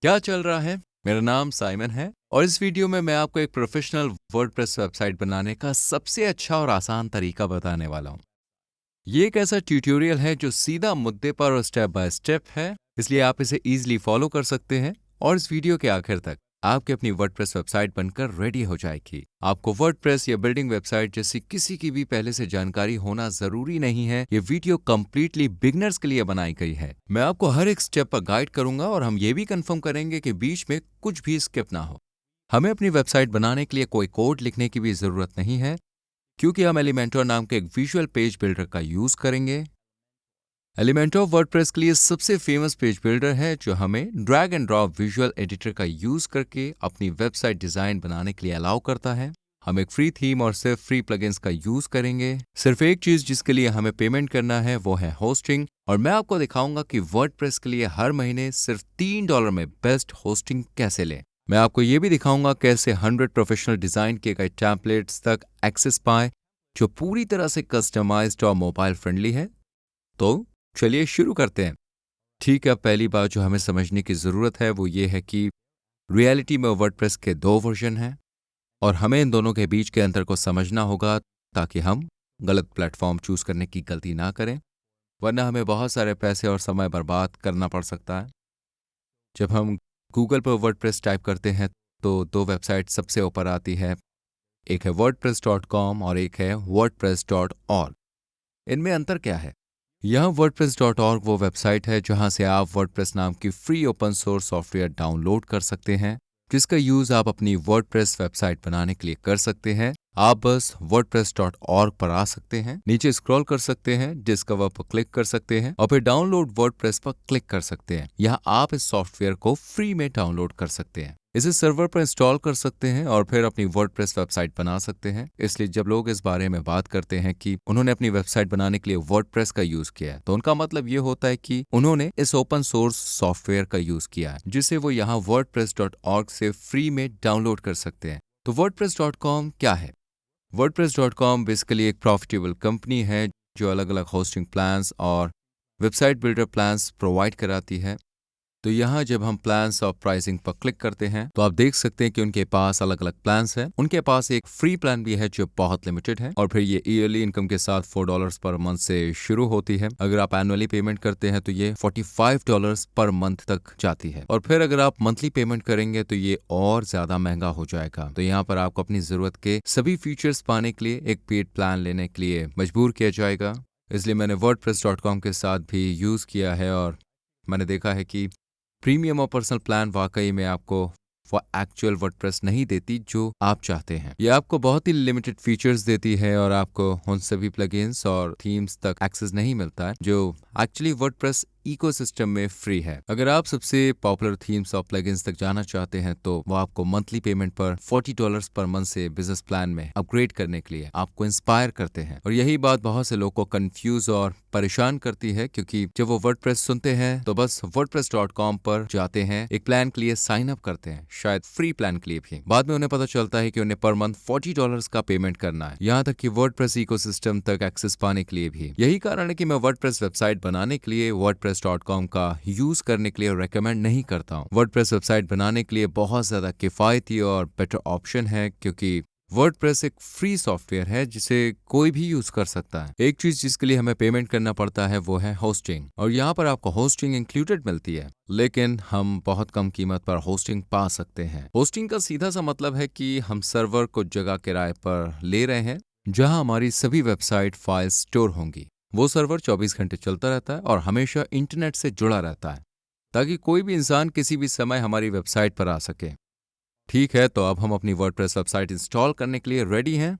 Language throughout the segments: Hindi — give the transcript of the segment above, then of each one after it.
क्या चल रहा है? मेरा नाम साइमन है और इस वीडियो में मैं आपको एक प्रोफेशनल वर्डप्रेस वेबसाइट बनाने का सबसे अच्छा और आसान तरीका बताने वाला हूँ। ये एक ऐसा ट्यूटोरियल है जो सीधा मुद्दे पर और स्टेप बाय स्टेप है, इसलिए आप इसे इजीली फॉलो कर सकते हैं और इस वीडियो के आखिर तक आपकी अपनी वर्डप्रेस वेबसाइट बनकर रेडी हो जाएगी। आपको वर्डप्रेस या बिल्डिंग वेबसाइट जैसी किसी की भी पहले से जानकारी होना जरूरी नहीं है। ये वीडियो कंप्लीटली बिगनर्स के लिए बनाई गई है। मैं आपको हर एक स्टेप पर गाइड करूंगा और हम ये भी कंफर्म करेंगे कि बीच में कुछ भी स्किप ना हो। हमें अपनी वेबसाइट बनाने के लिए कोई कोड लिखने की भी जरूरत नहीं है, क्योंकि हम एलिमेंटर नाम के एक विजुअल पेज बिल्डर का यूज करेंगे। एलिमेंटर वर्डप्रेस के लिए सबसे फेमस पेज बिल्डर है जो हमें drag and drop visual editor का यूज करके अपनी वेबसाइट डिजाइन बनाने के लिए अलाउ करता है। हम एक फ्री थीम और सिर्फ फ्री प्लगइन्स का यूज करेंगे। सिर्फ एक चीज जिसके लिए हमें पेमेंट करना है वो है होस्टिंग, और मैं आपको दिखाऊंगा कि वर्डप्रेस के लिए हर महीने सिर्फ $3 में बेस्ट होस्टिंग कैसे लें। मैं आपको ये भी दिखाऊंगा कैसे 100 प्रोफेशनल डिजाइन किए गए टेम्पलेट्स तक एक्सेस पाएं जो पूरी तरह से कस्टमाइज्ड और मोबाइल फ्रेंडली है। तो चलिए शुरू करते हैं। ठीक है, अब पहली बात जो हमें समझने की ज़रूरत है वो ये है कि रियलिटी में वर्डप्रेस के 2 वर्जन हैं और हमें इन दोनों के बीच के अंतर को समझना होगा ताकि हम गलत प्लेटफॉर्म चूज करने की गलती ना करें, वरना हमें बहुत सारे पैसे और समय बर्बाद करना पड़ सकता है। जब हम गूगल पर वर्डप्रेस टाइप करते हैं तो 2 वेबसाइट सबसे ऊपर आती है, एक है wordpress.com और एक है wordpress.org। इनमें अंतर क्या है? यह wordpress.org वो वेबसाइट है जहां से आप वर्डप्रेस नाम की free open source software download कर सकते हैं, जिसका यूज आप अपनी वर्डप्रेस वेबसाइट बनाने के लिए कर सकते हैं। आप बस wordpress.org पर आ सकते हैं, नीचे स्क्रॉल कर सकते हैं, डिस्कवर पर क्लिक कर सकते हैं और फिर डाउनलोड वर्डप्रेस पर क्लिक कर सकते हैं। यहाँ आप इस सॉफ्टवेयर को फ्री में डाउनलोड कर सकते हैं, इसे सर्वर पर इंस्टॉल कर सकते हैं और फिर अपनी वर्डप्रेस वेबसाइट बना सकते हैं। इसलिए जब लोग इस बारे में बात करते हैं कि उन्होंने अपनी वेबसाइट बनाने के लिए वर्डप्रेस का यूज किया है, तो उनका मतलब ये होता है कि उन्होंने इस ओपन सोर्स सॉफ्टवेयर का यूज किया है, जिसे वो यहाँ wordpress.org से फ्री में डाउनलोड कर सकते हैं। तो wordpress.com क्या है? wordpress.com बेसिकली एक प्रॉफिटेबल कंपनी है जो अलग अलग होस्टिंग प्लान्स और वेबसाइट बिल्डर प्लान्स प्रोवाइड कराती है। तो यहाँ जब हम प्लान्स और प्राइसिंग पर क्लिक करते हैं तो आप देख सकते हैं कि उनके पास अलग अलग प्लान्स हैं। उनके पास एक फ्री प्लान भी है जो बहुत लिमिटेड है और फिर ये ईयरली इनकम के साथ $4 पर मंथ से शुरू होती है। अगर आप एनुअली पेमेंट करते हैं तो ये $45 पर मंथ तक जाती है और फिर अगर आप मंथली पेमेंट करेंगे तो ये और ज्यादा महंगा हो जाएगा। तो यहाँ पर आपको अपनी जरूरत के सभी फीचर्स पाने के लिए एक पेड प्लान लेने के लिए मजबूर किया जाएगा। इसलिए मैंने wordpress.com के साथ भी यूज किया है और मैंने देखा है कि प्रीमियम और पर्सनल प्लान वाकई में आपको वो एक्चुअल वर्डप्रेस नहीं देती जो आप चाहते हैं। ये आपको बहुत ही लिमिटेड फीचर्स देती है और आपको उन सभी प्लगइन्स और थीम्स तक एक्सेस नहीं मिलता है जो एक्चुअली वर्डप्रेस इकोसिस्टम में फ्री है। अगर आप सबसे पॉपुलर थीम्स और प्लगइन्स तक जाना चाहते हैं तो वो आपको मंथली पेमेंट पर $40 पर मंथ से बिजनेस प्लान में अपग्रेड करने के लिए आपको इंस्पायर करते हैं। और यही बात बहुत से लोगों को कंफ्यूज और परेशान करती है, क्योंकि जब वो वर्डप्रेस सुनते हैं तो बस wordpress.com पर जाते हैं, एक प्लान के लिए साइन अप करते हैं, शायद फ्री प्लान के लिए भी। बाद में उन्हें पता चलता है कि उन्हें पर मंथ $40 का पेमेंट करना है, यहाँ तक कि वर्डप्रेस इकोसिस्टम तक एक्सेस पाने के लिए भी। यही कारण है कि मैं वर्डप्रेस वेबसाइट बनाने के लिए wordpress.com का यूज करने के लिए रेकमेंड नहीं करता हूँ। वर्डप्रेस वेबसाइट बनाने के लिए बहुत ज्यादा किफायती और बेटर ऑप्शन है, क्योंकि वर्डप्रेस एक फ्री सॉफ्टवेयर है जिसे कोई भी यूज कर सकता है। एक चीज जिसके लिए हमें पेमेंट करना पड़ता है वो है होस्टिंग, और यहाँ पर आपको होस्टिंग इंक्लूडेड मिलती है, लेकिन हम बहुत कम कीमत पर होस्टिंग पा सकते हैं। होस्टिंग का सीधा सा मतलब है कि हम सर्वर को जगह किराए पर ले रहे हैं जहां हमारी सभी वेबसाइट फाइल्स स्टोर होंगी। वो सर्वर 24 घंटे चलता रहता है और हमेशा इंटरनेट से जुड़ा रहता है, ताकि कोई भी इंसान किसी भी समय हमारी वेबसाइट पर आ सके। ठीक है, तो अब हम अपनी वर्डप्रेस वेबसाइट इंस्टॉल करने के लिए रेडी हैं।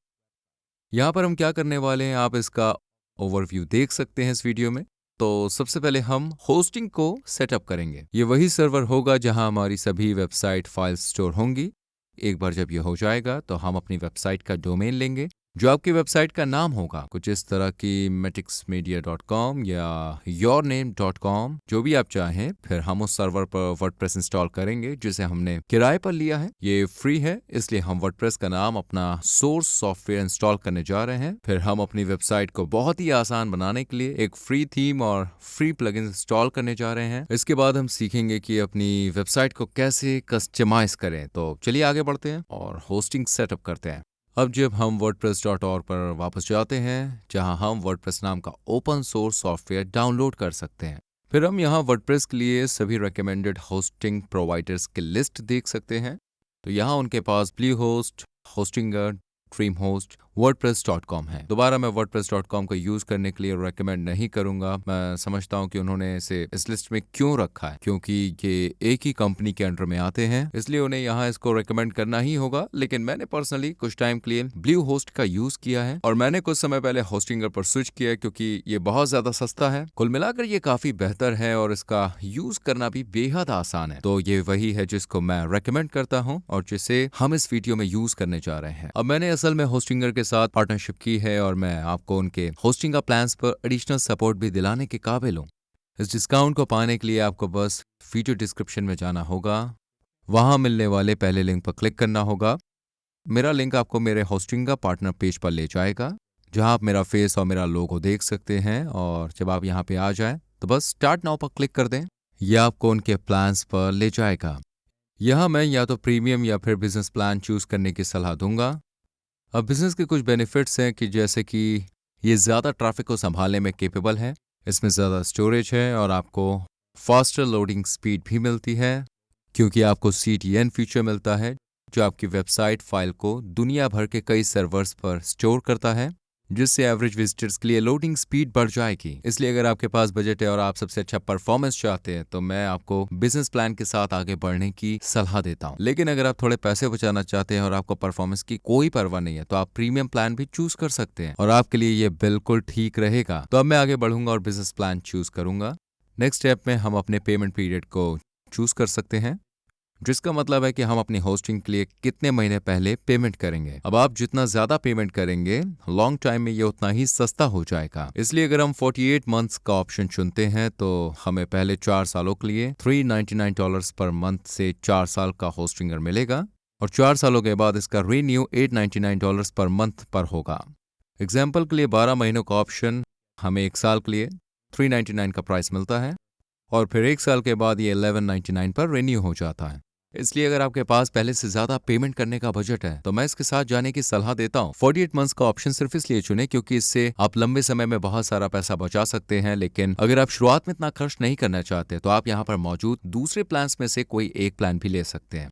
यहाँ पर हम क्या करने वाले हैं आप इसका ओवरव्यू देख सकते हैं इस वीडियो में। तो सबसे पहले हम होस्टिंग को सेटअप करेंगे। ये वही सर्वर होगा जहां हमारी सभी वेबसाइट फाइल्स स्टोर होंगी। एक बार जब ये हो जाएगा तो हम अपनी वेबसाइट का डोमेन लेंगे जो आपकी वेबसाइट का नाम होगा कुछ इस तरह की matixmedia.com या yourname.com, जो भी आप चाहें। फिर हम उस सर्वर पर वर्डप्रेस इंस्टॉल करेंगे जिसे हमने किराए पर लिया है। ये फ्री है, इसलिए हम वर्डप्रेस का नाम अपना सोर्स सॉफ्टवेयर इंस्टॉल करने जा रहे हैं। फिर हम अपनी वेबसाइट को बहुत ही आसान बनाने के लिए एक फ्री थीम और फ्री प्लगइन इंस्टॉल करने जा रहे हैं। इसके बाद हम सीखेंगे कि अपनी वेबसाइट को कैसे कस्टमाइज करें। तो चलिए आगे बढ़ते हैं और होस्टिंग सेटअप करते हैं। अब जब हम wordpress.org पर वापस जाते हैं, जहां हम वर्डप्रेस नाम का ओपन सोर्स सॉफ्टवेयर डाउनलोड कर सकते हैं। फिर हम यहां वर्डप्रेस के लिए सभी रिकमेंडेड होस्टिंग प्रोवाइडर्स की लिस्ट देख सकते हैं। तो यहां उनके पास ब्लूहोस्ट, होस्टिंगर, ड्रीमहोस्ट, wordpress.com है। दोबारा मैं wordpress.com को यूज करने के लिए रेकमेंड नहीं करूंगा। मैं समझता हूं कि उन्होंने इसे इस लिस्ट में क्यों रखा है, क्योंकि ये एक ही कंपनी के अंडर में आते हैं, इसलिए उन्हें यहाँ इसको रेकमेंड करना ही होगा। लेकिन मैंने पर्सनली कुछ टाइम के लिए ब्लूहोस्ट का यूज किया है और मैंने कुछ समय पहले होस्टिंगर पर स्विच किया है, क्योंकि ये बहुत ज्यादा सस्ता है। कुल मिलाकर ये काफी बेहतर है और इसका यूज करना भी बेहद आसान है। तो ये वही है जिसको मैं रेकमेंड करता हूँ और जिसे हम इस वीडियो में यूज करने जा रहे हैं। अब मैंने असल में होस्टिंगर के साथ पार्टनरशिप की है और मैं आपको उनके होस्टिंग का प्लान्स पर एडिशनल सपोर्ट भी दिलाने के काबिल हूँ। इस डिस्काउंट को पाने के लिए आपको बस वीडियो डिस्क्रिप्शन में जाना होगा, वहां मिलने वाले पहले लिंक पर क्लिक करना होगा। मेरा लिंक आपको मेरे होस्टिंग का पार्टनर पेज पर ले जाएगा, जहां आप मेरा फेस और मेरा लोगो देख सकते हैं। और जब आप यहाँ पे आ जाएं तो बस स्टार्ट नाउ पर क्लिक कर दें। यह आपको उनके प्लान्स पर ले जाएगा। यहाँ मैं या तो प्रीमियम या फिर बिजनेस प्लान चूज करने की सलाह दूंगा। अब बिजनेस के कुछ बेनिफिट्स हैं कि जैसे कि ये ज़्यादा ट्रैफिक को संभालने में केपेबल है, इसमें ज़्यादा स्टोरेज है और आपको फास्टर लोडिंग स्पीड भी मिलती है, क्योंकि आपको CDN फीचर मिलता है जो आपकी वेबसाइट फाइल को दुनिया भर के कई सर्वर्स पर स्टोर करता है, जिससे एवरेज विजिटर्स के लिए लोडिंग स्पीड बढ़ जाएगी। इसलिए अगर आपके पास बजट है और आप सबसे अच्छा परफॉर्मेंस चाहते हैं तो मैं आपको बिजनेस प्लान के साथ आगे बढ़ने की सलाह देता हूं। लेकिन अगर आप थोड़े पैसे बचाना चाहते हैं और आपको परफॉर्मेंस की कोई परवाह नहीं है तो आप प्रीमियम प्लान भी चूज कर सकते हैं और आपके लिए ये बिल्कुल ठीक रहेगा। तो अब मैं आगे बढ़ूंगा और बिजनेस प्लान चूज करूंगा। नेक्स्ट स्टेप में हम अपने पेमेंट पीरियड को चूज कर सकते हैं, जिसका मतलब है कि हम अपनी होस्टिंग के लिए कितने महीने पहले पेमेंट करेंगे। अब आप जितना ज्यादा पेमेंट करेंगे लॉन्ग टाइम में ये उतना ही सस्ता हो जाएगा। इसलिए अगर हम 48 मंथ्स का ऑप्शन चुनते हैं तो हमें पहले 4 सालों के लिए $399 पर मंथ से 4 साल का होस्टिंगर मिलेगा और 4 सालों के बाद इसका रीन्यू $899 पर मंथ पर होगा। एग्जाम्पल के लिए 12 महीनों का ऑप्शन हमें 1 साल के लिए $399 का प्राइस मिलता है और फिर 1 साल के बाद ये $1199 पर रिन्यू हो जाता है। इसलिए अगर आपके पास पहले से ज्यादा पेमेंट करने का बजट है तो मैं इसके साथ जाने की सलाह देता हूँ। 48 मंथ्स का ऑप्शन सिर्फ इसलिए चुने क्योंकि इससे आप लंबे समय में बहुत सारा पैसा बचा सकते हैं। लेकिन अगर आप शुरुआत में इतना खर्च नहीं करना चाहते तो आप यहाँ पर मौजूद दूसरे प्लान्स में से कोई एक प्लान भी ले सकते हैं।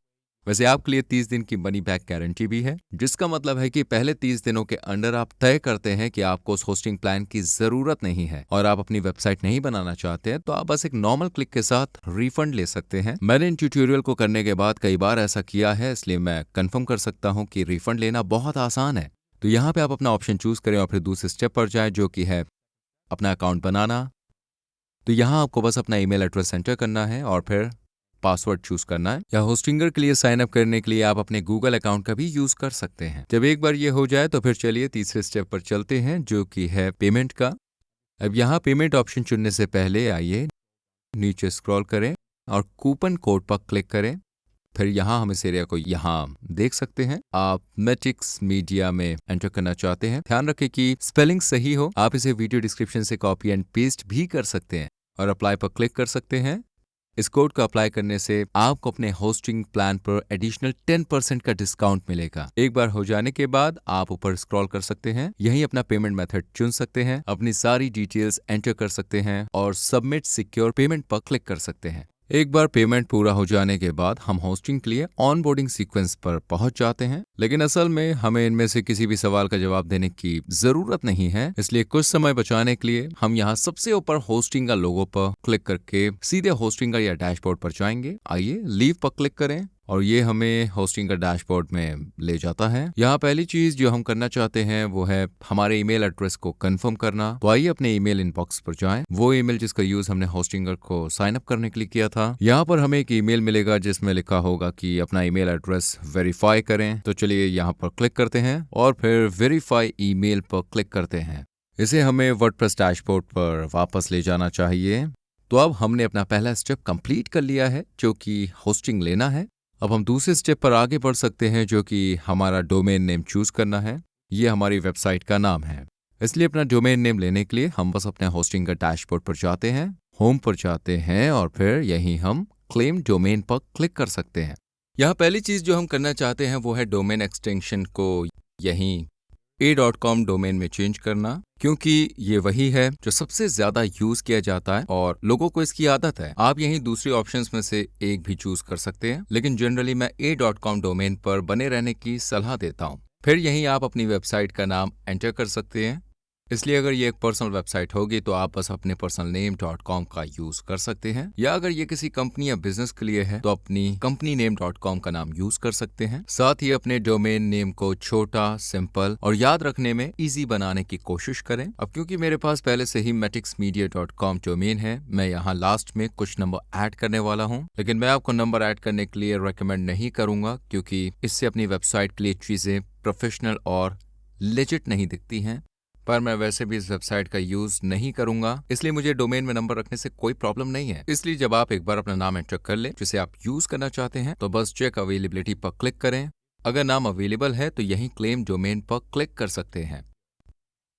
वैसे आपके लिए 30 दिन की मनी बैक गारंटी भी है, जिसका मतलब है कि पहले 30 दिनों के अंदर आप तय करते हैं कि आपको उस होस्टिंग प्लान की जरूरत नहीं है और आप अपनी वेबसाइट नहीं बनाना चाहते हैं तो आप बस एक नॉर्मल क्लिक के साथ रिफंड ले सकते हैं। मैंने इन ट्यूटोरियल को करने के बाद कई बार ऐसा किया है, इसलिए मैं कंफर्म कर सकता हूँ कि रिफंड लेना बहुत आसान है। तो यहाँ पे आप अपना ऑप्शन चूज करें और फिर दूसरे स्टेप पर जाए, जो कि है अपना अकाउंट बनाना। तो यहाँ आपको बस अपना ईमेल एड्रेस एंटर करना है और फिर पासवर्ड चूज करना है। या होस्टिंगर के लिए साइन अप करने के लिए आप अपने गूगल अकाउंट का भी यूज कर सकते हैं। जब एक बार ये हो जाए तो फिर चलिए तीसरे स्टेप पर चलते हैं, जो कि है पेमेंट का। अब यहाँ पेमेंट ऑप्शन चुनने से पहले आइए नीचे स्क्रॉल करें और कूपन कोड पर क्लिक करें। फिर यहाँ हम इस एरिया को यहाँ देख सकते हैं। आप मैटिक्स मीडिया में एंटर करना चाहते हैं, ध्यान रखें कि स्पेलिंग सही हो। आप इसे वीडियो डिस्क्रिप्शन से कॉपी एंड पेस्ट भी कर सकते हैं और अप्लाई पर क्लिक कर सकते हैं। इस कोड को अप्लाई करने से आपको अपने होस्टिंग प्लान पर एडिशनल 10% का डिस्काउंट मिलेगा। एक बार हो जाने के बाद आप ऊपर स्क्रॉल कर सकते हैं, यहीं अपना पेमेंट मेथड चुन सकते हैं, अपनी सारी डिटेल्स एंटर कर सकते हैं और सबमिट सिक्योर पेमेंट पर क्लिक कर सकते हैं। एक बार पेमेंट पूरा हो जाने के बाद हम होस्टिंग के लिए ऑनबोर्डिंग सीक्वेंस पर पहुंच जाते हैं। लेकिन असल में हमें इनमें से किसी भी सवाल का जवाब देने की जरूरत नहीं है, इसलिए कुछ समय बचाने के लिए हम यहाँ सबसे ऊपर होस्टिंग का लोगो पर क्लिक करके सीधे होस्टिंग या डैशबोर्ड पर जाएंगे। आइए लीव पर क्लिक करें और ये हमें होस्टिंग का डैशबोर्ड में ले जाता है। यहाँ पहली चीज जो हम करना चाहते हैं वो है हमारे ईमेल एड्रेस को कंफर्म करना। तो आइए अपने ईमेल इनबॉक्स पर जाएं, वो ईमेल जिसका यूज हमने होस्टिंगर को साइन अप करने के लिए किया था। यहाँ पर हमें एक ईमेल मिलेगा जिसमें लिखा होगा कि अपना ईमेल एड्रेस वेरीफाई करें। तो चलिए यहाँ पर क्लिक करते हैं और फिर वेरीफाई ईमेल पर क्लिक करते हैं। इसे हमें वर्डप्रेस डैशबोर्ड पर वापस ले जाना चाहिए। तो अब हमने अपना पहला स्टेप कंप्लीट कर लिया है जो कि होस्टिंग लेना है। अब हम दूसरे स्टेप पर आगे बढ़ सकते हैं जो कि हमारा डोमेन नेम चूज करना है। ये हमारी वेबसाइट का नाम है, इसलिए अपना डोमेन नेम लेने के लिए हम बस अपने होस्टिंग का डैशबोर्ड पर जाते हैं, होम पर जाते हैं और फिर यहीं हम क्लेम डोमेन पर क्लिक कर सकते हैं। यहाँ पहली चीज जो हम करना चाहते हैं वो है डोमेन एक्सटेंशन को यहीं a.com डोमेन में चेंज करना, क्योंकि ये वही है जो सबसे ज्यादा यूज किया जाता है और लोगों को इसकी आदत है। आप यहीं दूसरी ऑप्शंस में से एक भी चूज कर सकते हैं, लेकिन जनरली मैं a.com डोमेन पर बने रहने की सलाह देता हूँ। फिर यहीं आप अपनी वेबसाइट का नाम एंटर कर सकते हैं, इसलिए अगर ये एक पर्सनल वेबसाइट होगी तो आप बस अपने पर्सनल नेम .com का यूज कर सकते हैं, या अगर ये किसी कंपनी या बिजनेस के लिए है तो अपनी कंपनी नेम .com का नाम यूज कर सकते हैं। साथ ही अपने डोमेन नेम को छोटा, सिंपल और याद रखने में इजी बनाने की कोशिश करें। अब क्योंकि मेरे पास पहले से ही matixmedia.com डोमेन है, मैं यहाँ लास्ट में कुछ नंबर ऐड करने वाला हूँ, लेकिन मैं आपको नंबर ऐड करने के लिए रेकमेंड नहीं करूंगा क्योंकि इससे अपनी वेबसाइट के लिए चीजें प्रोफेशनल और लेजिट नहीं दिखती हैं। पर मैं वैसे भी इस वेबसाइट का यूज नहीं करूंगा, इसलिए मुझे डोमेन में नंबर रखने से कोई प्रॉब्लम नहीं है। इसलिए जब आप एक बार अपना नाम एंटर कर लें जिसे आप यूज करना चाहते हैं तो बस चेक अवेलेबिलिटी पर क्लिक करें। अगर नाम अवेलेबल है तो यहीं क्लेम डोमेन पर क्लिक कर सकते हैं।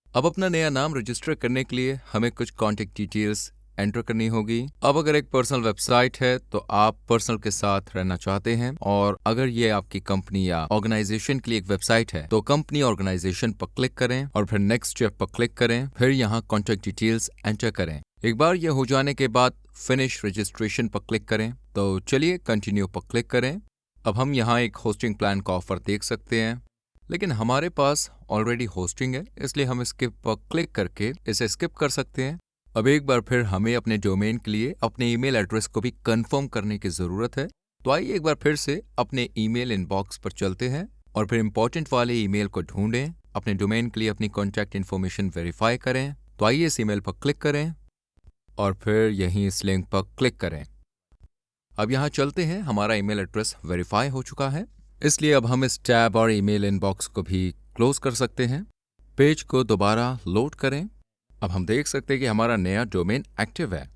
अब अपना नया नाम रजिस्टर करने के लिए हमें कुछ कॉन्टेक्ट डिटेल्स एंटर करनी होगी। अब अगर एक पर्सनल वेबसाइट है तो आप पर्सनल के साथ रहना चाहते हैं, और अगर ये आपकी कंपनी या ऑर्गेनाइजेशन के लिए एक वेबसाइट है तो कंपनी ऑर्गेनाइजेशन पर क्लिक करें और फिर नेक्स्ट स्टेप पर क्लिक करें। फिर यहाँ कॉन्टेक्ट डिटेल्स एंटर करें। एक बार ये हो जाने के बाद फिनिश रजिस्ट्रेशन पर क्लिक करें। तो चलिए कंटिन्यू पर क्लिक करें। अब हम यहाँ एक होस्टिंग प्लान का ऑफर देख सकते हैं, लेकिन हमारे पास ऑलरेडी होस्टिंग है, इसलिए हम स्किप पर क्लिक करके इसे स्किप कर सकते हैं। अब एक बार फिर हमें अपने डोमेन के लिए अपने ईमेल एड्रेस को भी कंफर्म करने की जरूरत है। तो आइए एक बार फिर से अपने ईमेल इनबॉक्स पर चलते हैं और फिर इंपॉर्टेंट वाले ईमेल को ढूंढें। अपने डोमेन के लिए अपनी कॉन्टैक्ट इन्फॉर्मेशन वेरीफाई करें। तो आइए इस ईमेल पर क्लिक करें और फिर यहीं इस लिंक पर क्लिक करें। अब यहाँ चलते हैं, हमारा ईमेल एड्रेस वेरीफाई हो चुका है, इसलिए अब हम इस टैब और ईमेल इनबॉक्स को भी क्लोज कर सकते हैं। पेज को दोबारा लोड करें। अब हम देख सकते हैं कि हमारा नया डोमेन एक्टिव है,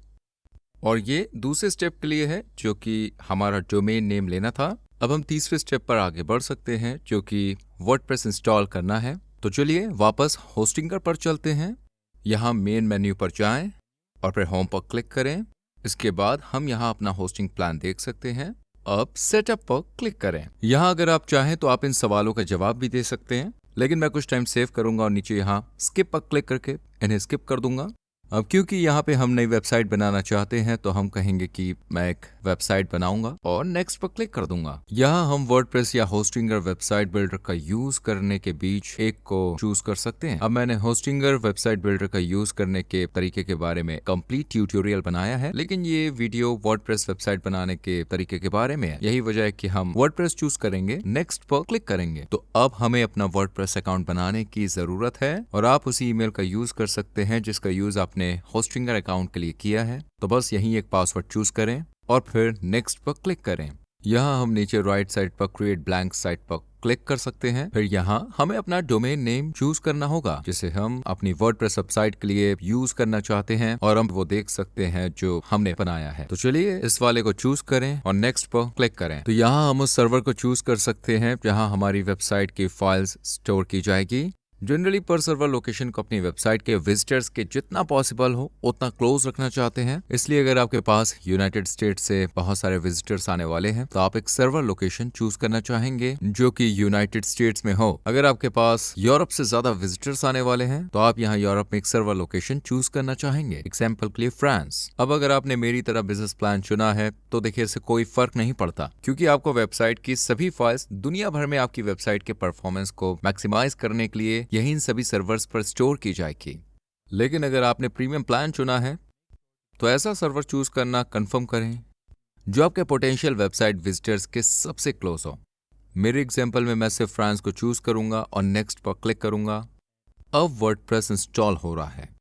और ये दूसरे स्टेप के लिए है जो कि हमारा डोमेन नेम लेना था। अब हम तीसरे स्टेप पर आगे बढ़ सकते हैं जो कि वर्डप्रेस इंस्टॉल करना है। तो चलिए वापस होस्टिंगर पर चलते हैं। यहाँ मेन मेन्यू पर जाएं और फिर होम पर क्लिक करें। इसके बाद हम यहाँ अपना होस्टिंग प्लान देख सकते हैं। अब सेटअप पर क्लिक करें। यहाँ अगर आप चाहें तो आप इन सवालों का जवाब भी दे सकते हैं, लेकिन मैं कुछ टाइम सेव करूंगा और नीचे यहाँ स्किप पर क्लिक करके इन्हें स्किप कर दूंगा। अब क्योंकि यहाँ पे हम नई वेबसाइट बनाना चाहते हैं तो हम कहेंगे कि मैं एक वेबसाइट बनाऊंगा और नेक्स्ट पर क्लिक कर दूंगा। यहाँ हम वर्डप्रेस या होस्टिंगर वेबसाइट बिल्डर का यूज करने के बीच एक को चूज कर सकते हैं। अब मैंने होस्टिंगर वेबसाइट बिल्डर का यूज करने के तरीके के बारे में कंप्लीट ट्यूटोरियल बनाया है, लेकिन ये वीडियो वर्डप्रेस वेबसाइट बनाने के तरीके के बारे में है। यही वजह है कि हम वर्डप्रेस चूज करेंगे, नेक्स्ट पर क्लिक करेंगे। तो अब हमें अपना वर्डप्रेस अकाउंट बनाने की जरूरत है, और आप उसी ईमेल का यूज कर सकते हैं जिसका यूज आपने होस्टिंगर अकाउंट के लिए किया है। तो बस यहीं एक पासवर्ड चूज करें और फिर नेक्स्ट पर क्लिक करें। यहाँ हम नीचे राइट साइड पर क्रिएट ब्लैंक साइट पर क्लिक कर सकते हैं। फिर यहाँ हमें अपना डोमेन नेम चूज करना होगा जिसे हम अपनी वर्डप्रेस वेबसाइट के लिए यूज करना चाहते हैं, और हम वो देख सकते हैं जो हमने बनाया है। तो चलिए इस वाले को चूज करें और नेक्स्ट पर क्लिक करें। तो यहाँ हम उस सर्वर को चूज कर सकते हैं जहाँ हमारी वेबसाइट की फाइल्स स्टोर की जाएगी। जनरली पर सर्वर लोकेशन को अपनी वेबसाइट के विजिटर्स के जितना पॉसिबल हो उतना क्लोज रखना चाहते हैं, इसलिए अगर आपके पास यूनाइटेड स्टेट से बहुत सारे विजिटर्स आने वाले हैं तो आप एक सर्वर लोकेशन चूज करना चाहेंगे जो कि यूनाइटेड स्टेट्स में हो। अगर आपके पास यूरोप से ज्यादा विजिटर्स आने वाले हैं तो आप यहाँ यूरोप में एक सर्वर लोकेशन चूज करना चाहेंगे, एग्जाम्पल के लिए फ्रांस। अब अगर आपने मेरी तरह बिजनेस प्लान चुना है तो देखिए इससे कोई फर्क नहीं पड़ता, क्योंकि आपको वेबसाइट की सभी फाइल्स दुनिया भर में आपकी वेबसाइट के परफॉर्मेंस को मैक्सिमाइज करने के लिए यही इन सभी सर्वर्स पर स्टोर की जाएगी। लेकिन अगर आपने प्रीमियम प्लान चुना है तो ऐसा सर्वर चूज करना कंफर्म करें जो आपके पोटेंशियल वेबसाइट विजिटर्स के सबसे क्लोज हो। मेरे एग्जांपल में मैं सिर्फ फ्रांस को चूज करूंगा और नेक्स्ट पर क्लिक करूंगा। अब वर्डप्रेस इंस्टॉल हो रहा है।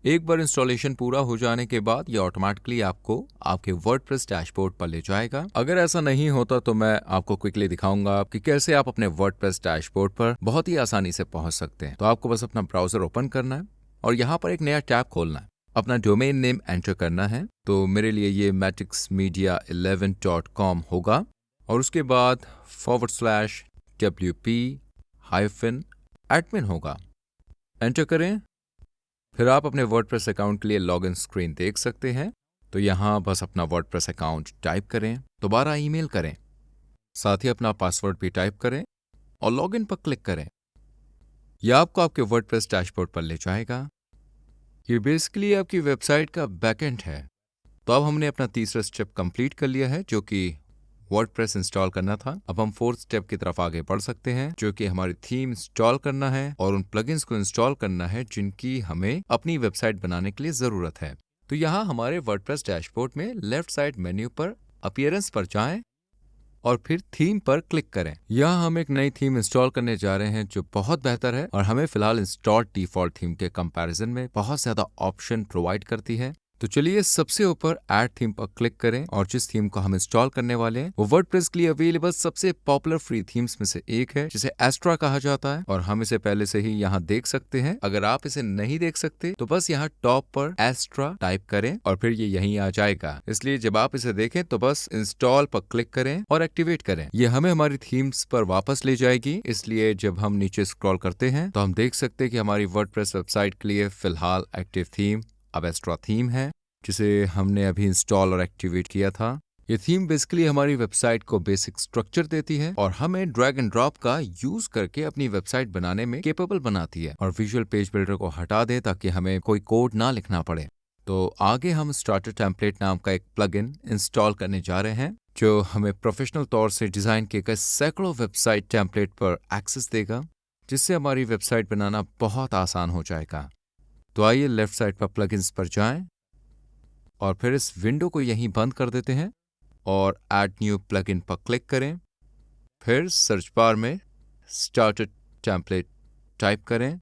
एक बार इंस्टॉलेशन पूरा हो जाने के बाद ये ऑटोमेटिकली आपको आपके वर्डप्रेस डैशबोर्ड पर ले जाएगा। अगर ऐसा नहीं होता तो मैं आपको क्विकली दिखाऊंगा कि कैसे आप अपने वर्डप्रेस डैशबोर्ड पर बहुत ही आसानी से पहुंच सकते हैं। तो आपको बस अपना ब्राउजर ओपन करना है और यहाँ पर एक नया टैब खोलना है। अपना डोमेन नेम एंटर करना है। तो मेरे लिए ये matixmedia11.com होगा और उसके बाद /wp-admin होगा। एंटर करें। फिर आप अपने वर्डप्रेस अकाउंट के लिए लॉगिन स्क्रीन देख सकते हैं। तो यहाँ बस अपना वर्डप्रेस अकाउंट टाइप करें, दोबारा ईमेल करें, साथ ही अपना पासवर्ड भी टाइप करें और लॉगिन पर क्लिक करें। यह आपको आपके वर्डप्रेस डैशबोर्ड पर ले जाएगा। ये बेसिकली आपकी वेबसाइट का बैकएंड है। तो अब हमने अपना तीसरा स्टेप कंप्लीट कर लिया है, जो कि वर्डप्रेस इंस्टॉल करना था। अब हम फोर्थ स्टेप की तरफ आगे बढ़ सकते हैं, जो कि हमारी थीम इंस्टॉल करना है और उन प्लगइन्स को इंस्टॉल करना है जिनकी हमें अपनी वेबसाइट बनाने के लिए जरूरत है। तो यहाँ हमारे वर्डप्रेस डैशबोर्ड में लेफ्ट साइड मेन्यू पर अपीयरेंस पर जाएं और फिर थीम पर क्लिक करें। यहाँ हम एक नई थीम इंस्टॉल करने जा रहे हैं जो बहुत बेहतर है और हमें फिलहाल इंस्टॉल डिफॉल्ट थीम के कंपैरिजन में बहुत ज्यादा ऑप्शन प्रोवाइड करती है। तो चलिए सबसे ऊपर ऐड थीम पर क्लिक करें और जिस थीम को हम इंस्टॉल करने वाले हैं वो वर्डप्रेस के लिए अवेलेबल सबसे पॉपुलर फ्री थीम्स में से एक है, जिसे एस्ट्रा कहा जाता है और हम इसे पहले से ही यहाँ देख सकते हैं। अगर आप इसे नहीं देख सकते तो बस यहाँ टॉप पर एस्ट्रा टाइप करें और फिर ये यहीं आ जाएगा। इसलिए जब आप इसे देखें तो बस इंस्टॉल पर क्लिक करें और एक्टिवेट करें। ये हमें हमारी थीम्स पर वापस ले जाएगी। इसलिए जब हम नीचे स्क्रॉल करते हैं तो हम देख सकते हैं कि हमारी वर्डप्रेस वेबसाइट के लिए फिलहाल एक्टिव थीम अब एस्ट्रा थीम है, जिसे हमने अभी इंस्टॉल और एक्टिवेट किया था। ये थीम बेसिकली हमारी वेबसाइट को बेसिक स्ट्रक्चर देती है और हमें ड्रैग एंड ड्रॉप का यूज करके अपनी वेबसाइट बनाने में केपेबल बनाती है। और विजुअल पेज बिल्डर को हटा दे ताकि हमें कोई कोड ना लिखना पड़े। तो आगे हम स्टार्टर टेम्पलेट नाम का एक प्लगइन इंस्टॉल करने जा रहे हैं, जो हमें प्रोफेशनल तौर से डिजाइन किए गए सैकड़ों वेबसाइट टेम्पलेट पर एक्सेस देगा, जिससे हमारी वेबसाइट बनाना बहुत आसान हो जाएगा। तो आइए लेफ्ट साइड पर प्लगइन्स पर जाएं और फिर इस विंडो को यहीं बंद कर देते हैं और ऐड न्यू प्लगइन पर क्लिक करें। फिर सर्च बार में स्टार्टर टेम्पलेट टाइप करें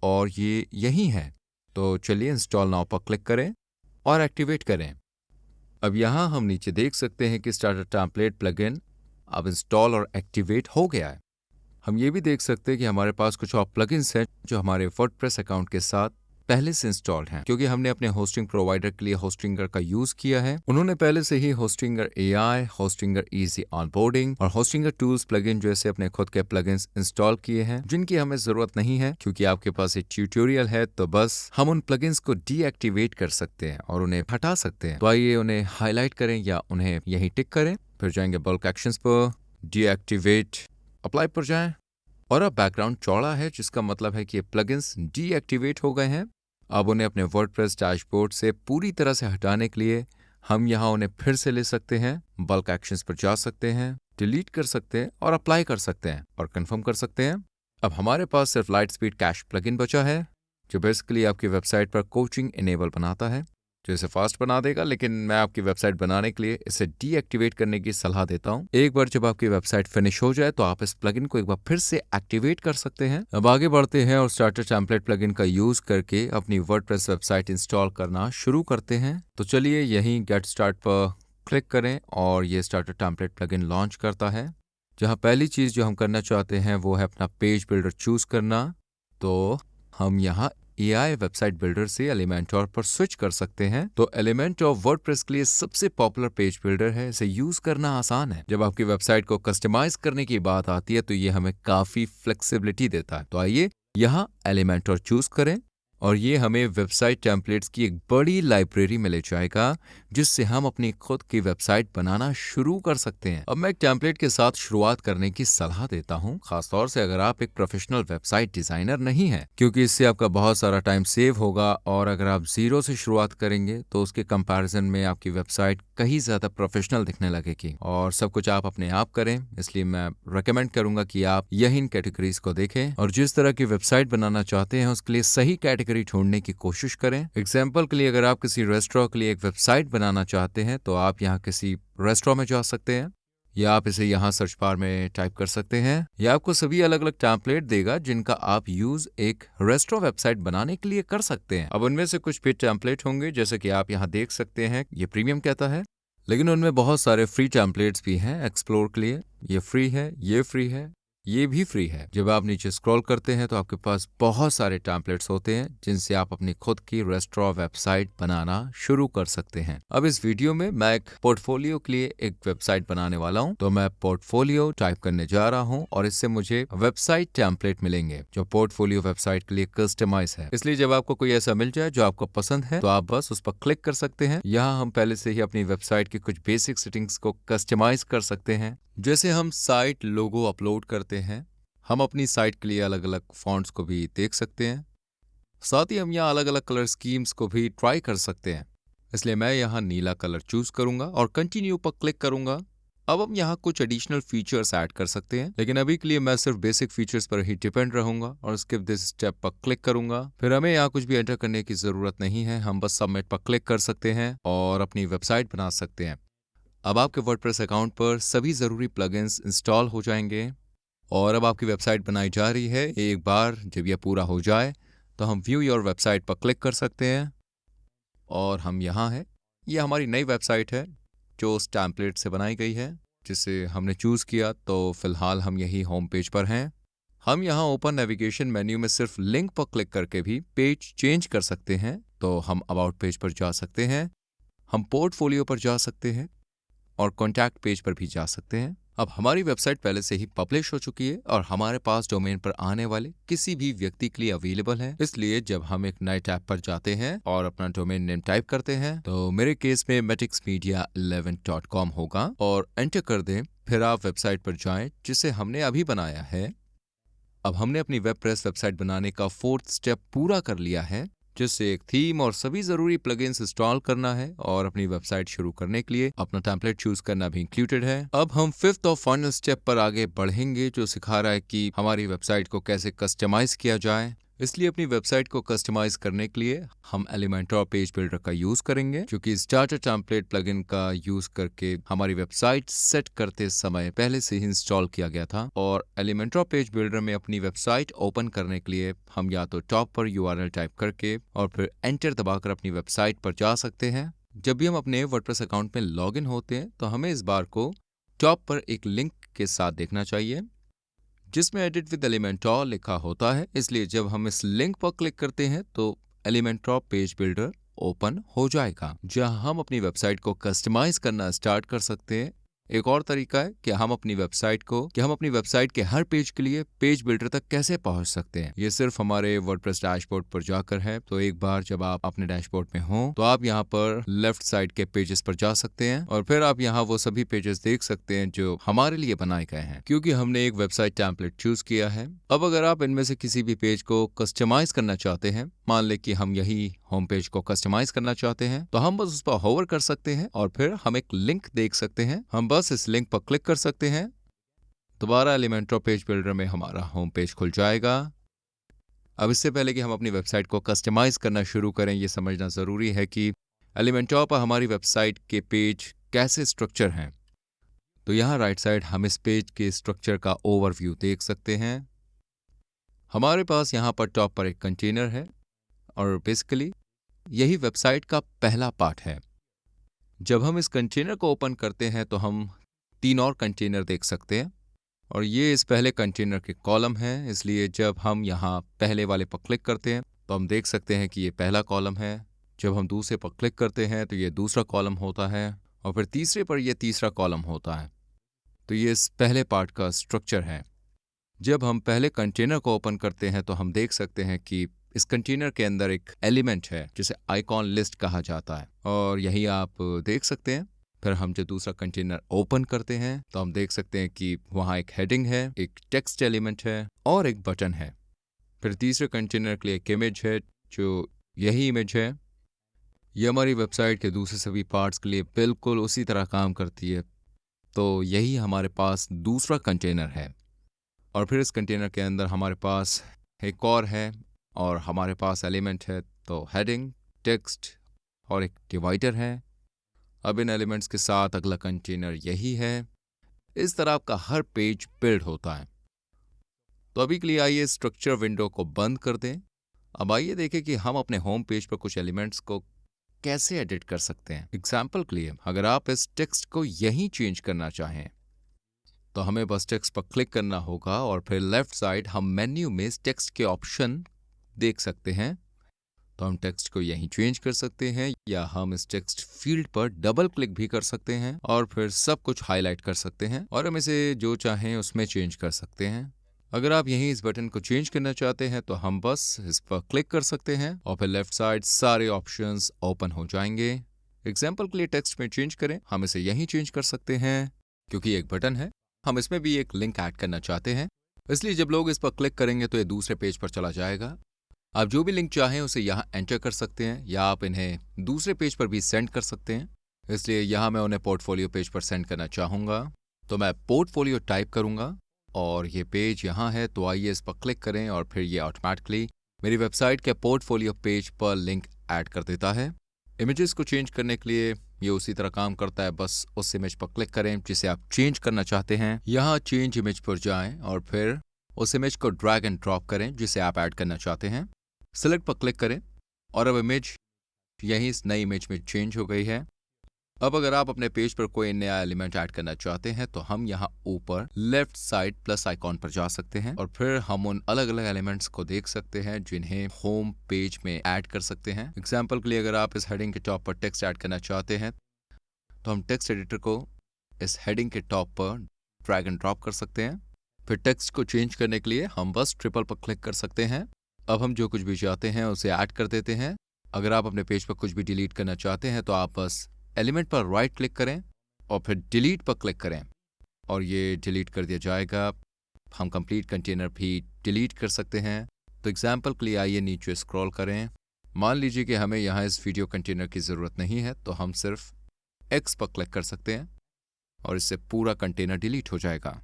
और ये यहीं है। तो चलिए इंस्टॉल नाउ पर क्लिक करें और एक्टिवेट करें। अब यहाँ हम नीचे देख सकते हैं कि स्टार्टर टेम्पलेट प्लगइन अब इंस्टॉल और एक्टिवेट हो गया है। हम ये भी देख सकते हैं कि हमारे पास कुछ और प्लगइन्स हैं जो हमारे वर्डप्रेस अकाउंट के साथ पहले से इंस्टॉल्ड हैं, क्योंकि हमने अपने होस्टिंग प्रोवाइडर के लिए होस्टिंगर का यूज किया है। उन्होंने पहले से ही Hostinger AI, Hostinger easy onboarding और होस्टिंगर टूल्स प्लगइन जैसे अपने खुद के प्लगइन्स इंस्टॉल किए हैं, जिनकी हमें जरूरत नहीं है। क्योंकि आपके पास एक ट्यूटोरियल है तो बस हम उन प्लगइन्स को डीएक्टिवेट कर सकते हैं और उन्हें हटा सकते हैं। तो आइए उन्हें हाईलाइट करें या उन्हें यहीं टिक करें। फिर जाएंगे बल्क एक्शंस पर, डीएक्टिवेट, अप्लाई पर जाएं और अब बैकग्राउंड चौड़ा है, जिसका मतलब है कि ये प्लगइन्स डीएक्टिवेट हो गए हैं। अब उन्हें अपने वर्डप्रेस डैशबोर्ड से पूरी तरह से हटाने के लिए हम यहाँ उन्हें फिर से ले सकते हैं, बल्क एक्शंस पर जा सकते हैं, डिलीट कर सकते हैं और अप्लाई कर सकते हैं और कंफर्म कर सकते हैं। अब हमारे पास सिर्फ लाइट स्पीड कैश प्लगइन बचा है, जो बेसिकली आपकी वेबसाइट पर कोचिंग इनेबल बनाता है, जो इसे फास्ट बना देगा। लेकिन मैं आपकी वेबसाइट बनाने के लिए इसे डीएक्टिवेट करने की सलाह देता हूँ। एक बार जब आपकी वेबसाइट फिनिश हो जाए तो आप इस प्लगइन को एक बार फिर से एक्टिवेट कर सकते हैं। अब आगे बढ़ते हैं और स्टार्टर टेम्पलेट प्लगइन का यूज करके अपनी वर्डप्रेस वेबसाइट इंस्टॉल करना शुरू करते हैं। तो चलिए यहीं गेट स्टार्ट पर क्लिक करें और ये स्टार्टर टेम्पलेट प्लगइन लॉन्च करता है। जहाँ पहली चीज जो हम करना चाहते हैं वो है अपना पेज बिल्डर चूज करना। तो हम यहाँ AI वेबसाइट बिल्डर से एलिमेंटोर पर स्विच कर सकते हैं। तो एलिमेंटोर वर्डप्रेस के लिए सबसे पॉपुलर पेज बिल्डर है। इसे यूज करना आसान है। जब आपकी वेबसाइट को कस्टमाइज करने की बात आती है तो ये हमें काफी फ्लेक्सिबिलिटी देता है। तो आइए यहाँ एलिमेंटोर चूज करें और ये हमें वेबसाइट टेम्पलेट्स की एक बड़ी लाइब्रेरी में ले जाएगा, जिससे हम अपनी खुद की वेबसाइट बनाना शुरू कर सकते हैं। अब मैं एक टेम्पलेट के साथ शुरुआत करने की सलाह देता हूँ, खासतौर से अगर आप एक प्रोफेशनल वेबसाइट डिजाइनर नहीं हैं, क्योंकि इससे आपका बहुत सारा टाइम सेव होगा। और अगर आप जीरो से शुरुआत करेंगे तो उसके कंपैरिजन में आपकी वेबसाइट कहीं ज़्यादा प्रोफेशनल दिखने लगेगी और सब कुछ आप अपने आप करें। इसलिए मैं रेकमेंड करूंगा कि आप यही इन कैटेगरीज को देखें और जिस तरह की वेबसाइट बनाना चाहते हैं उसके लिए सही कैटेगरी ढूंढने की कोशिश करें। एग्जाम्पल के लिए अगर आप किसी रेस्टोरेंट के लिए एक वेबसाइट बनाना चाहते हैं तो आप यहाँ किसी रेस्टोरेंट में जा सकते हैं या आप इसे यहाँ सर्च बार में टाइप कर सकते हैं। यह आपको सभी अलग अलग टेम्पलेट देगा जिनका आप यूज एक रेस्टोरेंट वेबसाइट बनाने के लिए कर सकते हैं। अब उनमें से कुछ पेड टेम्पलेट होंगे जैसे कि आप यहाँ देख सकते हैं, ये प्रीमियम कहता है, लेकिन उनमें बहुत सारे फ्री टेम्पलेट्स भी हैं एक्सप्लोर के लिए। ये फ्री है, ये फ्री है, ये भी फ्री है। जब आप नीचे स्क्रॉल करते हैं तो आपके पास बहुत सारे टेम्पलेट्स होते हैं जिनसे आप अपनी खुद की रेस्टोरेंट वेबसाइट बनाना शुरू कर सकते हैं। अब इस वीडियो में मैं एक पोर्टफोलियो के लिए एक वेबसाइट बनाने वाला हूं, तो मैं पोर्टफोलियो टाइप करने जा रहा हूं और इससे मुझे वेबसाइट टेम्पलेट मिलेंगे जो पोर्टफोलियो वेबसाइट के लिए कस्टमाइज है। इसलिए जब आपको कोई ऐसा मिल जाए जो आपको पसंद है तो आप बस उस पर क्लिक कर सकते हैं। यहाँ हम पहले से ही अपनी वेबसाइट की कुछ बेसिक सेटिंग्स को कस्टमाइज कर सकते हैं। जैसे हम साइट लोगो अपलोड करते हैं, हम अपनी साइट के लिए अलग अलग फॉन्ट्स को भी देख सकते हैं। साथ ही हम यहाँ अलग अलग कलर स्कीम्स को भी ट्राई कर सकते हैं। इसलिए मैं यहाँ नीला कलर चूज करूंगा और कंटिन्यू पर क्लिक करूंगा। अब हम यहाँ कुछ एडिशनल फीचर्स ऐड कर सकते हैं, लेकिन अभी के लिए मैं सिर्फ बेसिक फीचर्स पर ही डिपेंड रहूंगा और स्किप दिस स्टेप पर क्लिक करूंगा। फिर हमें यहाँ कुछ भी एंटर करने की जरूरत नहीं है, हम बस सबमिट पर क्लिक कर सकते हैं और अपनी वेबसाइट बना सकते हैं। अब आपके वर्डप्रेस अकाउंट पर सभी ज़रूरी प्लगइन्स इंस्टॉल हो जाएंगे और अब आपकी वेबसाइट बनाई जा रही है। एक बार जब यह पूरा हो जाए तो हम व्यू योर वेबसाइट पर क्लिक कर सकते हैं और हम यहाँ हैं। यह हमारी नई वेबसाइट है जो उस टेम्पलेट से बनाई गई है जिसे हमने चूज़ किया। तो फिलहाल हम यही होम पेज पर हैं। हम यहाँ ओपन नेविगेशन मेन्यू में सिर्फ लिंक पर क्लिक करके भी पेज चेंज कर सकते हैं। तो हम अबाउट पेज पर जा सकते हैं, हम पोर्टफोलियो पर जा सकते हैं और कॉन्टैक्ट पेज पर भी जा सकते हैं। अब हमारी वेबसाइट पहले से ही पब्लिश हो चुकी है और हमारे पास डोमेन पर आने वाले किसी भी व्यक्ति के लिए अवेलेबल है। इसलिए जब हम एक नए टैब पर जाते हैं और अपना डोमेन नेम टाइप करते हैं तो मेरे केस में metixmedia11.com होगा और एंटर कर दें। फिर आप वेबसाइट पर जाएं जिसे हमने अभी बनाया है। अब हमने अपनी वेबप्रेस वेबसाइट बनाने का 4th स्टेप पूरा कर लिया है, जिससे एक थीम और सभी जरूरी प्लगइन्स इंस्टॉल करना है और अपनी वेबसाइट शुरू करने के लिए अपना टेम्पलेट चूज करना भी इंक्लूडेड है। अब हम 5th और फाइनल स्टेप पर आगे बढ़ेंगे जो सिखा रहा है कि हमारी वेबसाइट को कैसे कस्टमाइज किया जाए। इसलिए अपनी वेबसाइट को कस्टमाइज करने के लिए हम एलिमेंटर पेज बिल्डर का यूज करेंगे, जो कि स्टार्टर टेम्पलेट प्लगइन का यूज करके हमारी वेबसाइट सेट करते समय पहले से ही इंस्टॉल किया गया था। और एलिमेंटर पेज बिल्डर में अपनी वेबसाइट ओपन करने के लिए हम या तो टॉप पर URL टाइप करके और फिर एंटर दबाकर अपनी वेबसाइट पर जा सकते हैं। जब भी हम अपने वर्डप्रेस अकाउंट में लॉगिन होते हैं तो हमें इस बार को टॉप पर एक लिंक के साथ देखना चाहिए जिसमें एडिट विद एलिमेंटर लिखा होता है। इसलिए जब हम इस लिंक पर क्लिक करते हैं तो एलिमेंटर पेज बिल्डर ओपन हो जाएगा, जहां हम अपनी वेबसाइट को कस्टमाइज करना स्टार्ट कर सकते हैं। एक और तरीका है कि हम अपनी वेबसाइट के हर पेज के लिए पेज बिल्डर तक कैसे पहुंच सकते हैं। ये सिर्फ हमारे वर्डप्रेस डैशबोर्ड पर जाकर है। तो एक बार जब आप अपने डैशबोर्ड में हो तो आप यहाँ पर लेफ्ट साइड के पेजेस पर जा सकते हैं और फिर आप यहाँ वो सभी पेजेस देख सकते हैं जो हमारे लिए बनाए गए हैं, क्योंकि हमने एक वेबसाइट टेम्पलेट चूज किया है। अब अगर आप इनमें से किसी भी पेज को कस्टमाइज करना चाहते हैं, मान लें कि हम यही होम पेज को कस्टमाइज करना चाहते हैं, तो हम बस उस पर होवर कर सकते हैं और फिर हम एक लिंक देख सकते हैं। हम बस इस लिंक पर क्लिक कर सकते हैं। दोबारा एलिमेंटर पेज बिल्डर में हमारा होम पेज खुल जाएगा। अब इससे पहले कि हम अपनी वेबसाइट को कस्टमाइज करना शुरू करें, ये समझना जरूरी है कि एलिमेंटर पर हमारी वेबसाइट के पेज कैसे स्ट्रक्चर हैं। तो यहाँ राइट साइड हम इस पेज के स्ट्रक्चर का ओवरव्यू देख सकते हैं। हमारे पास यहाँ पर टॉप पर एक कंटेनर है और बेसिकली यही वेबसाइट का पहला पार्ट है। जब हम इस कंटेनर को ओपन करते हैं तो हम 3 और कंटेनर देख सकते हैं और ये इस पहले कंटेनर के कॉलम हैं। इसलिए जब हम यहाँ पहले वाले पर क्लिक करते हैं तो हम देख सकते हैं कि ये पहला कॉलम है। जब हम दूसरे पर क्लिक करते हैं तो ये दूसरा कॉलम होता है और फिर तीसरे पर ये तीसरा कॉलम होता है। तो ये इस पहले पार्ट का स्ट्रक्चर है। जब हम पहले कंटेनर को ओपन करते हैं तो हम देख सकते हैं कि इस कंटेनर के अंदर एक एलिमेंट है जिसे आइकॉन लिस्ट कहा जाता है और यही आप देख सकते हैं। फिर हम जो दूसरा कंटेनर ओपन करते हैं तो हम देख सकते हैं कि वहाँ एक हेडिंग है, एक टेक्स्ट एलिमेंट है और एक बटन है। फिर तीसरे कंटेनर के लिए एक इमेज है जो यही इमेज है। ये हमारी वेबसाइट के दूसरे सभी पार्ट्स के लिए बिल्कुल उसी तरह काम करती है। तो यही हमारे पास दूसरा कंटेनर है, और फिर इस कंटेनर के अंदर हमारे पास एक और है, और हमारे पास एलिमेंट है, तो हेडिंग, टेक्स्ट और एक डिवाइडर है। अब इन एलिमेंट्स के साथ अगला कंटेनर यही है। इस तरह आपका हर पेज बिल्ड होता है। तो अभी के लिए आइए स्ट्रक्चर विंडो को बंद कर दें। अब आइए देखें कि हम अपने होम पेज पर कुछ एलिमेंट्स को कैसे एडिट कर सकते हैं। एग्जाम्पल के लिए अगर आप इस टेक्स्ट को यहीं चेंज करना चाहें तो हमें बस टेक्स्ट पर क्लिक करना होगा, और फिर लेफ्ट साइड हम मेन्यू में टेक्स्ट के ऑप्शन देख सकते हैं। तो हम टेक्स्ट को यहीं चेंज कर सकते हैं, या हम इस टेक्स्ट फील्ड पर डबल क्लिक भी कर सकते हैं और फिर सब कुछ हाईलाइट कर सकते हैं, और हम इसे जो चाहें उसमें चेंज कर सकते हैं। अगर आप यहीं इस बटन को चेंज करना चाहते हैं तो हम बस इस पर क्लिक कर सकते हैं और फिर लेफ्ट साइड सारे ऑप्शंस ओपन हो जाएंगे। एग्जाम्पल के लिए टेक्स्ट में चेंज करें, हम इसे यहीं चेंज कर सकते हैं। क्योंकि एक बटन है, हम इसमें भी एक लिंक ऐड करना चाहते हैं, इसलिए जब लोग इस पर क्लिक करेंगे तो ये दूसरे पेज पर चला जाएगा। आप जो भी लिंक चाहें उसे यहाँ एंटर कर सकते हैं, या आप इन्हें दूसरे पेज पर भी सेंड कर सकते हैं। इसलिए यहाँ मैं उन्हें पोर्टफोलियो पेज पर सेंड करना चाहूँगा, तो मैं पोर्टफोलियो टाइप करूँगा और ये पेज यहाँ है। तो आइए इस पर क्लिक करें और फिर ये ऑटोमेटिकली मेरी वेबसाइट के पोर्टफोलियो पेज पर लिंक ऐड कर देता है। इमेजेस को चेंज करने के लिए ये उसी तरह काम करता है, बस उस इमेज पर क्लिक करें जिसे आप चेंज करना चाहते हैं, यहाँ चेंज इमेज पर जाएं और फिर उस इमेज को ड्रैग एंड ड्रॉप करें जिसे आप ऐड करना चाहते हैं। सिलेक्ट पर क्लिक करें और अब इमेज यहीं इस नई इमेज में चेंज हो गई है। अब अगर आप अपने पेज पर कोई नया एलिमेंट ऐड करना चाहते हैं तो हम यहाँ ऊपर लेफ्ट साइड प्लस आइकॉन पर जा सकते हैं, और फिर हम उन अलग अलग एलिमेंट्स को देख सकते हैं जिन्हें होम पेज में ऐड कर सकते हैं। एग्जाम्पल के लिए अगर आप इस हेडिंग के टॉप पर टेक्स्ट ऐड करना चाहते हैं तो हम टेक्स्ट एडिटर को इस हेडिंग के टॉप पर ड्रैग एंड ड्रॉप कर सकते हैं। फिर टेक्स्ट को चेंज करने के लिए हम बस ट्रिपल पर क्लिक कर सकते हैं। अब हम जो कुछ भी चाहते हैं उसे ऐड कर देते हैं। अगर आप अपने पेज पर कुछ भी डिलीट करना चाहते हैं तो आप बस एलिमेंट पर राइट क्लिक करें और फिर डिलीट पर क्लिक करें और ये डिलीट कर दिया जाएगा। हम कंप्लीट कंटेनर भी डिलीट कर सकते हैं। तो एग्जाम्पल के लिए आइए नीचे स्क्रॉल करें। मान लीजिए कि हमें यहाँ इस वीडियो कंटेनर की ज़रूरत नहीं है, तो हम सिर्फ एक्स पर क्लिक कर सकते हैं और इससे पूरा कंटेनर डिलीट हो जाएगा।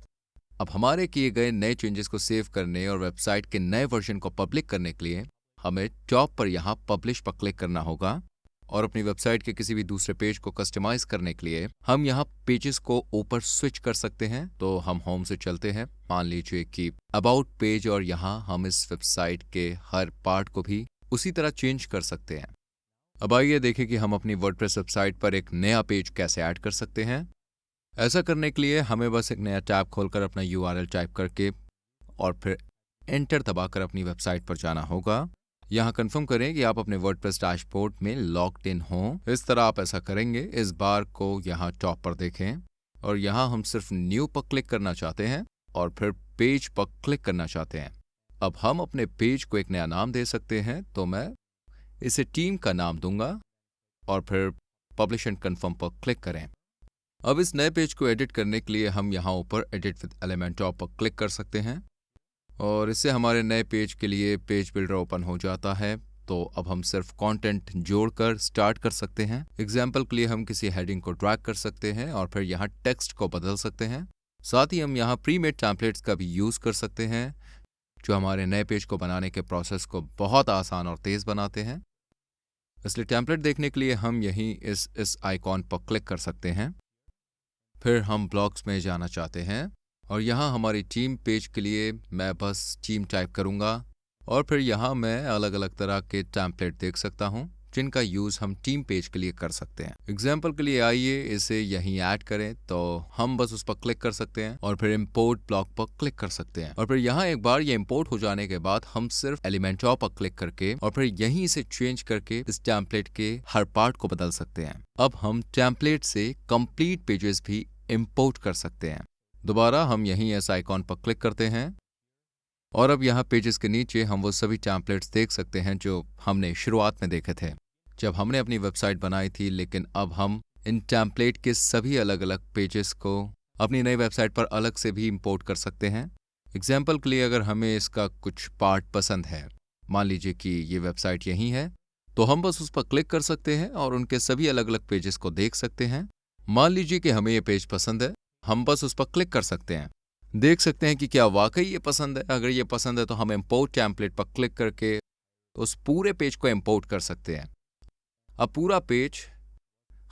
अब हमारे किए गए नए चेंजेस को सेव करने और वेबसाइट के नए वर्जन को पब्लिक करने के लिए हमें टॉप पर यहाँ पब्लिश पर क्लिक करना होगा, और अपनी वेबसाइट के किसी भी दूसरे पेज को कस्टमाइज करने के लिए हम यहाँ पेजेस को ऊपर स्विच कर सकते हैं। तो हम होम से चलते हैं, मान लीजिए कि अबाउट पेज, और यहाँ हम इस वेबसाइट के हर पार्ट को भी उसी तरह चेंज कर सकते हैं। अब आइए देखें कि हम अपनी वर्डप्रेस वेबसाइट पर एक नया पेज कैसे ऐड कर सकते हैं। ऐसा करने के लिए हमें बस एक नया टैब खोलकर अपना URL टाइप करके और फिर एंटर दबाकर अपनी वेबसाइट पर जाना होगा। यहाँ कंफर्म करें कि आप अपने वर्डप्रेस डैशबोर्ड में लॉग्ड इन हों। इस तरह आप ऐसा करेंगे। इस बार को यहाँ टॉप पर देखें और यहाँ हम सिर्फ न्यू पर क्लिक करना चाहते हैं और फिर पेज पर क्लिक करना चाहते हैं। अब हम अपने पेज को एक नया नाम दे सकते हैं, तो मैं इसे टीम का नाम दूंगा और फिर पब्लिश एंड कंफर्म पर क्लिक करें। अब इस नए पेज को एडिट करने के लिए हम यहाँ ऊपर एडिट विद एलिमेंटॉप पर क्लिक कर सकते हैं और इससे हमारे नए पेज के लिए पेज बिल्डर ओपन हो जाता है। तो अब हम सिर्फ कंटेंट जोड़कर स्टार्ट कर सकते हैं। एग्जाम्पल के लिए हम किसी हेडिंग को ड्रैग कर सकते हैं और फिर यहाँ टेक्स्ट को बदल सकते हैं। साथ ही हम यहाँ प्रीमेड टेम्पलेट्स का भी यूज़ कर सकते हैं, जो हमारे नए पेज को बनाने के प्रोसेस को बहुत आसान और तेज़ बनाते हैं। इसलिए टेम्पलेट देखने के लिए हम यहीं इस आइकॉन पर क्लिक कर सकते हैं। फिर हम ब्लॉग्स में जाना चाहते हैं और यहाँ हमारी टीम पेज के लिए मैं बस टीम टाइप करूँगा और फिर यहाँ मैं अलग अलग तरह के टेम्पलेट देख सकता हूँ जिनका यूज़ हम टीम पेज के लिए कर सकते हैं। एग्जाम्पल के लिए आइए इसे यहीं ऐड करें, तो हम बस उस पर क्लिक कर सकते हैं और फिर इम्पोर्ट ब्लॉक पर क्लिक कर सकते हैं और फिर यहाँ एक बार ये इम्पोर्ट हो जाने के बाद हम सिर्फ एलिमेंटॉ पर क्लिक करके और फिर यहीं इसे चेंज करके इस टेम्पलेट के हर पार्ट को बदल सकते हैं। अब हम टेम्पलेट से कंप्लीट पेजेस भी इम्पोर्ट कर सकते हैं। दोबारा हम यहीं इस आइकॉन पर क्लिक करते हैं और अब यहाँ पेजेस के नीचे हम वो सभी टेम्पलेट्स देख सकते हैं जो हमने शुरुआत में देखे थे जब हमने अपनी वेबसाइट बनाई थी। लेकिन अब हम इन टेम्पलेट के सभी अलग अलग पेजेस को अपनी नई वेबसाइट पर अलग से भी इंपोर्ट कर सकते हैं। एग्जाम्पल के लिए अगर हमें इसका कुछ पार्ट पसंद है, मान लीजिए कि ये वेबसाइट यहीं है, तो हम बस उस पर क्लिक कर सकते हैं और उनके सभी अलग अलग पेजेस को देख सकते हैं। मान लीजिए कि हमें ये पेज पसंद है, हम बस उस पर क्लिक कर सकते हैं। देख सकते हैं कि क्या वाकई ये पसंद है। अगर ये पसंद है तो हम इंपोर्ट टेम्पलेट पर क्लिक करके उस पूरे पेज को इंपोर्ट कर सकते हैं। अब पूरा पेज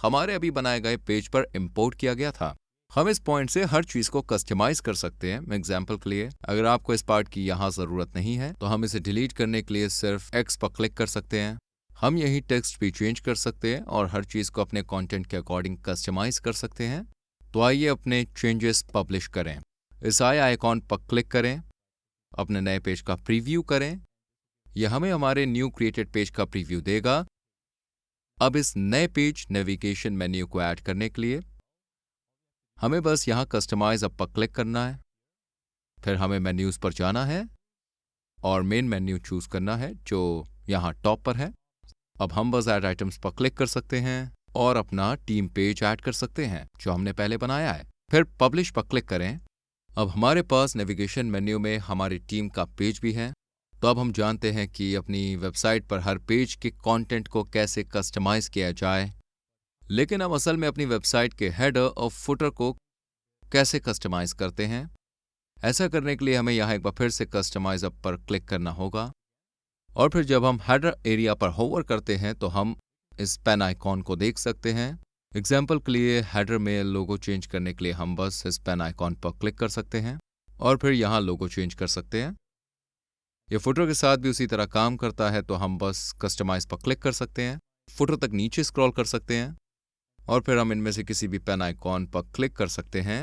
हमारे अभी बनाए गए पेज पर इंपोर्ट किया गया था। हम इस पॉइंट से हर चीज को कस्टमाइज कर सकते हैं। एग्जाम्पल के लिए, अगर आपको इस पार्ट की यहाँ जरूरत नहीं है तो हम इसे डिलीट करने के लिए सिर्फ एक्स पर क्लिक कर सकते हैं। हम यही टेक्स्ट भी चेंज कर सकते हैं और हर चीज को अपने कंटेंट के अकॉर्डिंग कस्टमाइज कर सकते हैं। तो आइए अपने चेंजेस पब्लिश करें। इस आई आइकॉन पर क्लिक करें, अपने नए पेज का प्रीव्यू करें। यह हमें हमारे न्यू क्रिएटेड पेज का प्रीव्यू देगा। अब इस नए पेज नेविगेशन मेन्यू को ऐड करने के लिए हमें बस यहाँ कस्टमाइज अब पर क्लिक करना है। फिर हमें मेन्यूज पर जाना है और मेन मेन्यू चूज करना है जो यहाँ टॉप पर है। अब हम बस ऐड आइटम्स पर क्लिक कर सकते हैं और अपना टीम पेज ऐड कर सकते हैं जो हमने पहले बनाया है। फिर पब्लिश पर क्लिक करें। अब हमारे पास नेविगेशन मेन्यू में हमारी टीम का पेज भी है। तो अब हम जानते हैं कि अपनी वेबसाइट पर हर पेज के कंटेंट को कैसे कस्टमाइज किया जाए। लेकिन हम असल में अपनी वेबसाइट के हेडर और फुटर को कैसे कस्टमाइज करते हैं। ऐसा करने के लिए हमें यहाँ एक बार फिर से कस्टमाइज अप पर क्लिक करना होगा और फिर जब हम हेडर एरिया पर होवर करते हैं तो हम इस पेन आइकॉन को देख सकते हैं। एग्जाम्पल के लिए हेडर में लोगो चेंज करने के लिए हम बस इस पेन आइकॉन पर क्लिक कर सकते हैं और फिर यहाँ लोगो चेंज कर सकते हैं। ये फुटर के साथ भी उसी तरह काम करता है। तो हम बस कस्टमाइज पर क्लिक कर सकते हैं, फुटर तक नीचे स्क्रॉल कर सकते हैं और फिर हम इनमें से किसी भी पेन आइकॉन पर क्लिक कर सकते हैं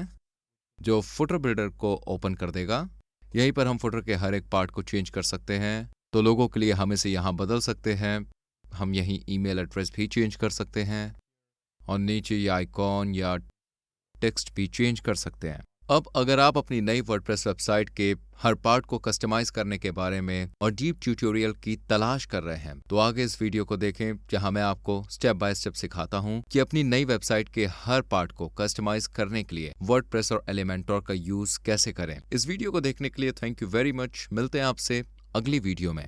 जो फुटर बिल्डर को ओपन कर देगा। यहीं पर हम फुटर के हर एक पार्ट को चेंज कर सकते हैं। तो लोगों के लिए हम इसे यहाँ बदल सकते हैं। हम यहीं ईमेल एड्रेस भी चेंज कर सकते हैं और नीचे ये आइकॉन या टेक्स्ट भी चेंज कर सकते हैं। अब अगर आप अपनी नई वर्डप्रेस वेबसाइट के हर पार्ट को कस्टमाइज करने के बारे में और डीप ट्यूटोरियल की तलाश कर रहे हैं तो आगे इस वीडियो को देखें जहां मैं आपको स्टेप बाय स्टेप सिखाता हूं कि अपनी नई वेबसाइट के हर पार्ट को कस्टमाइज करने के लिए वर्डप्रेस और एलिमेंटोर का यूज कैसे करें। इस वीडियो को देखने के लिए थैंक यू वेरी मच। मिलते हैं आपसे अगली वीडियो में।